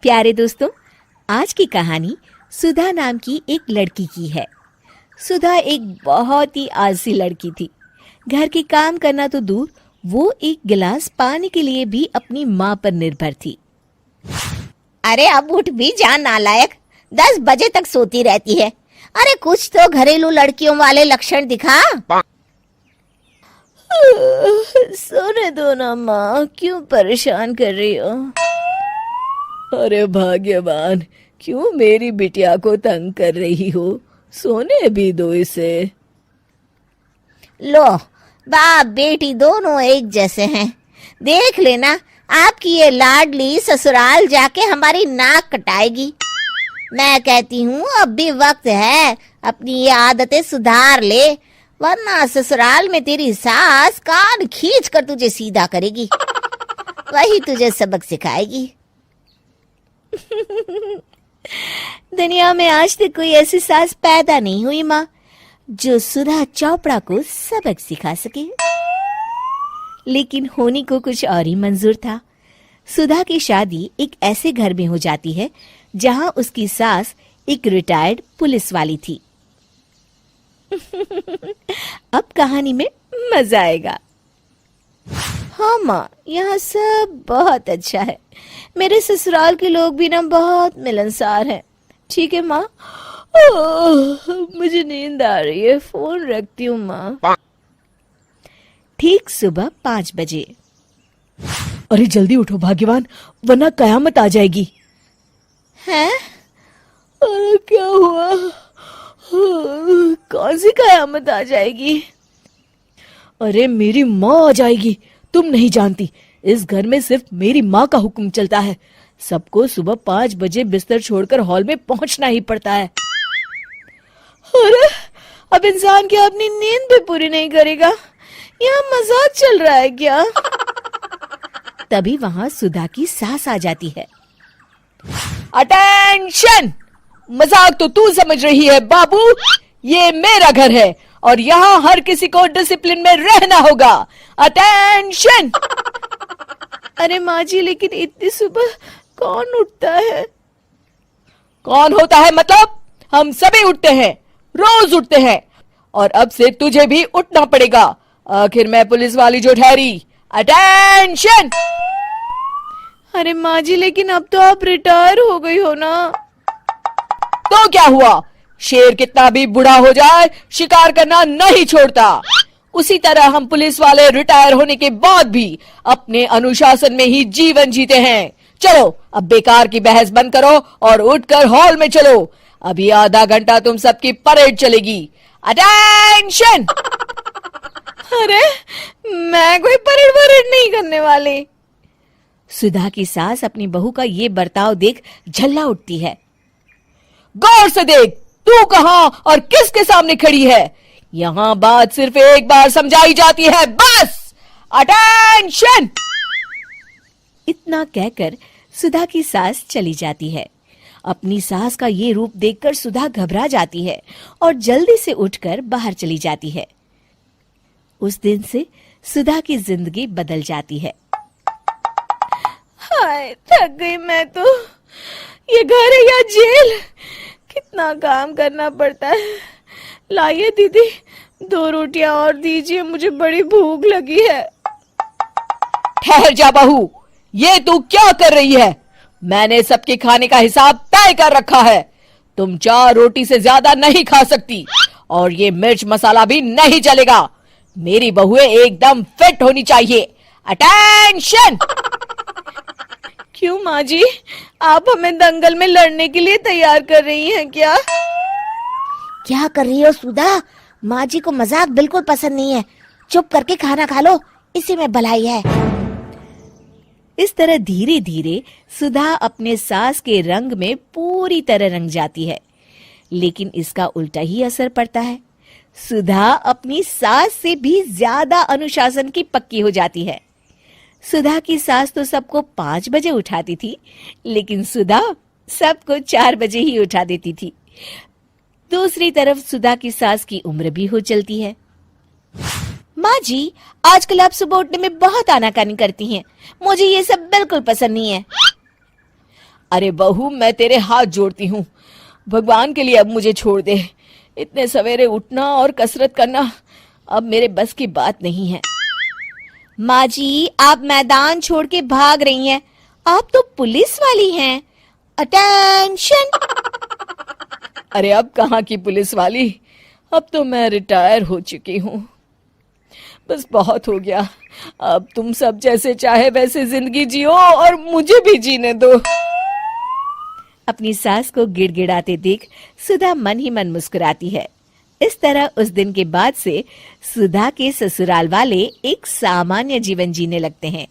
प्यारे दोस्तों, आज की कहानी सुधा नाम की एक लड़की की है। सुधा एक बहुत ही आलसी लड़की थी। घर के काम करना तो दूर, वो एक गिलास पानी के लिए भी अपनी माँ पर निर्भर थी। अरे अब उठ भी जा नालायक, 10 बजे तक सोती रहती है। अरे कुछ तो घरेलू लड़कियों वाले लक्षण दिखा। सोने दो ना माँ, क्यों परेशान कर रही हो? अरे भाग्यवान, क्यों मेरी बिटिया को तंग कर रही हो? सोने भी दो इसे। लो, बाप बेटी दोनों एक जैसे हैं। देख लेना, आपकी ये लाडली ससुराल जाके हमारी नाक कटाएगी। मैं कहती हूँ अब भी वक्त है, अपनी ये आदतें सुधार ले, वरना ससुराल में तेरी सास कान खींच कर तुझे सीधा करेगी। वही तुझे सबक सिखाएगी। दुनिया में आज तक कोई ऐसी सास पैदा नहीं हुई माँ, जो सुधा चोपड़ा को सबक सिखा सके। लेकिन होनी को कुछ और ही मंजूर था। सुधा की शादी एक ऐसे घर में हो जाती है जहां उसकी सास एक रिटायर्ड पुलिस वाली थी। अब कहानी में मजा आएगा। हाँ माँ, यहाँ सब बहुत अच्छा है। मेरे ससुराल के लोग भी ना बहुत मिलनसार हैं। ठीक है माँ, मुझे नींद आ रही है, फोन रखती हूँ माँ। ठीक सुबह 5 बजे। अरे जल्दी उठो भाग्यवान, वरना कयामत आ जाएगी। हैं? अरे क्या हुआ? कौन सी कयामत आ जाएगी? अरे मेरी माँ आ जाएगी। तुम नहीं जानती, इस घर में सिर्फ मेरी माँ का हुक्म चलता है। सबको सुबह 5 बजे बिस्तर छोड़कर हॉल में पहुंचना ही पड़ता है। अरे अब इंसान क्या अपनी नींद भी पूरी नहीं करेगा? यहाँ मजाक चल रहा है क्या? तभी वहां सुधा की सास आ जाती है। अटेंशन! मजाक तो तू समझ रही है बाबू, ये मेरा घर है और यहाँ हर किसी को डिसिप्लिन में रहना होगा। अटेंशन! अरे माँ जी, लेकिन इतनी सुबह कौन उठता है? कौन होता है मतलब? हम सभी उठते हैं, रोज उठते हैं, और अब से तुझे भी उठना पड़ेगा। आखिर मैं पुलिस वाली जो ठहरी। अटेंशन! अरे माँ जी, लेकिन अब तो आप रिटायर हो गई हो ना। तो क्या हुआ? शेर कितना भी बूढ़ा हो जाए, शिकार करना नहीं छोड़ता। उसी तरह हम पुलिस वाले रिटायर होने के बाद भी अपने अनुशासन में ही जीवन जीते हैं। चलो अब बेकार की बहस बंद करो और उठकर हॉल में चलो। अभी आधा घंटा तुम सबकी परेड चलेगी। अटेंशन! अरे मैं कोई परेड नहीं करने वाली। सुधा की सास अपनी बहू का ये बर्ताव देख झल्ला उठती है। गौर से देख, तू कहां और किसके सामने खड़ी है? यहां बात सिर्फ एक बार समझाई जाती है, बस। अटेंशन! इतना कहकर सुधा की सास चली जाती है। अपनी सास का ये रूप देखकर सुधा घबरा जाती है और जल्दी से उठकर बाहर चली जाती है। उस दिन से सुधा की जिंदगी बदल जाती है। हाय, थक गई मैं तो। ये घर है या जेल? कितना काम करना पड़ता है। लाइए दीदी, 2 रोटियां और दीजिए, मुझे बड़ी भूख लगी है। ठहर जा बहू, ये तू क्या कर रही है? मैंने सबके खाने का हिसाब तय कर रखा है। तुम 4 रोटी से ज्यादा नहीं खा सकती और ये मिर्च मसाला भी नहीं चलेगा। मेरी बहुएं एकदम फिट होनी चाहिए। अटेंशन! क्यों माँ जी, आप हमें दंगल में लड़ने के लिए तैयार कर रही हैं क्या? क्या कर रही हो सुधा? माँ जी को मजाक बिल्कुल पसंद नहीं है। चुप करके खाना खा लो, इसी में भलाई है। इस तरह धीरे धीरे सुधा अपने सास के रंग में पूरी तरह रंग जाती है, लेकिन इसका उल्टा ही असर पड़ता है। सुधा अपनी सास से भी ज्यादा अनुशासन की पक्की हो जाती है। सुधा की सास तो सबको 5 बजे उठाती थी, लेकिन सुधा सबको 4 बजे ही उठा देती थी। दूसरी तरफ सुधा की सास की उम्र भी हो चलती है। माँ जी, आजकल आप सुबह उठने में बहुत आनाकानी करती हैं। मुझे ये सब बिल्कुल पसंद नहीं है। अरे बहू, मैं तेरे हाथ जोड़ती हूँ, भगवान के लिए अब मुझे छोड़ दे। इतने सवेरे उठना और कसरत करना अब मेरे बस की बात नहीं है। माँ जी, आप मैदान छोड़ के भाग रही हैं। आप तो पुलिस वाली हैं। अटेंशन। अरे अब कहाँ की पुलिस वाली, अब तो मैं रिटायर हो चुकी हूँ। बस बहुत हो गया, अब तुम सब जैसे चाहे वैसे जिंदगी जियो और मुझे भी जीने दो। अपनी सास को गिड़गिड़ाते देख सुधा मन ही मन मुस्कुराती है। इस तरह उस दिन के बाद से सुधा के ससुराल वाले एक सामान्य जीवन जीने लगते हैं।